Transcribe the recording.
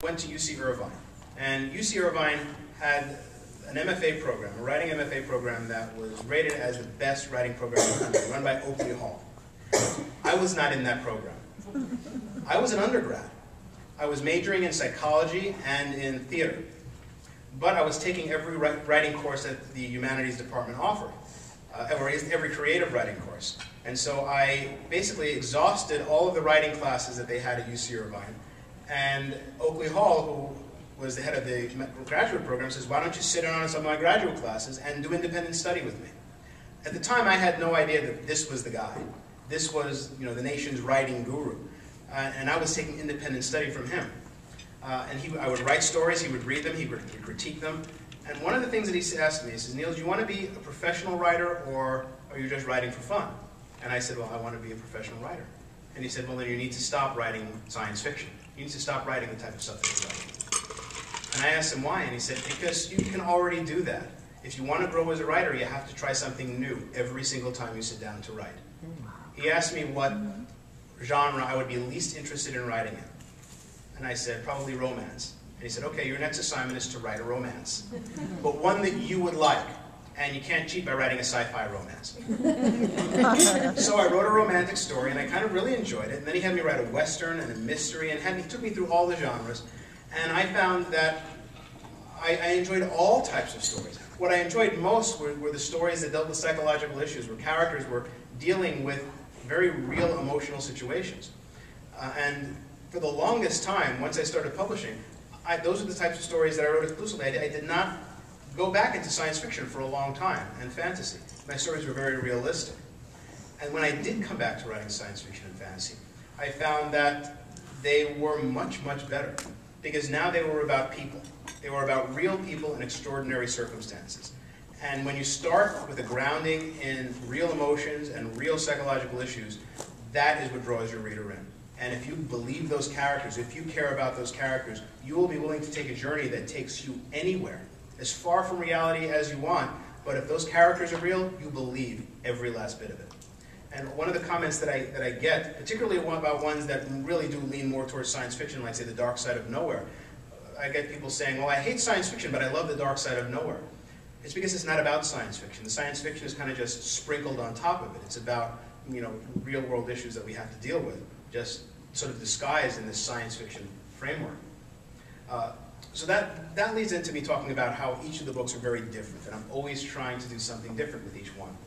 went to UC Irvine, and UC Irvine had an MFA program, a writing MFA program that was rated as the best writing program in the country, run by Oakley Hall. I was not in that program. I was an undergrad. I was majoring in psychology and in theater, but I was taking every writing course that the humanities department offered, or every creative writing course. And so I basically exhausted all of the writing classes that they had at UC Irvine. And Oakley Hall, who was the head of the graduate program, says, why don't you sit in on some of my graduate classes and do independent study with me? At the time, I had no idea that this was the guy. This was, the nation's writing guru. And I was taking independent study from him. I would write stories, he would read them, he would critique them. And one of the things that he asked me, he says, Neal, do you want to be a professional writer, or are you just writing for fun? And I said, well, I want to be a professional writer. And he said, well, then you need to stop writing science fiction. You need to stop writing the type of stuff that you're writing. And I asked him why, and he said, because you can already do that. If you want to grow as a writer, you have to try something new every single time you sit down to write. He asked me what genre I would be least interested in writing in. And I said, probably romance. And he said, okay, your next assignment is to write a romance, but one that you would like. And you can't cheat by writing a sci-fi romance. So I wrote a romantic story, and I kind of really enjoyed it. And then he had me write a western and a mystery, and he took me through all the genres. And I found that I enjoyed all types of stories. What I enjoyed most were the stories that dealt with psychological issues, where characters were dealing with very real emotional situations. And for the longest time, once I started publishing, those are the types of stories that I wrote exclusively. I did not go back into science fiction for a long time, and fantasy. My stories were very realistic. And when I did come back to writing science fiction and fantasy, I found that they were much, much better. Because now they were about people. They were about real people in extraordinary circumstances. And when you start with a grounding in real emotions and real psychological issues, that is what draws your reader in. And if you believe those characters, if you care about those characters, you will be willing to take a journey that takes you anywhere, as far from reality as you want. But if those characters are real, you believe every last bit of it. And one of the comments that I get, particularly about ones that really do lean more towards science fiction, like say The Dark Side of Nowhere, I get people saying, well, I hate science fiction, but I love The Dark Side of Nowhere. It's because it's not about science fiction. The science fiction is kind of just sprinkled on top of it. It's about, real world issues that we have to deal with, just sort of disguised in this science fiction framework. So that leads into me talking about how each of the books are very different, and I'm always trying to do something different with each one.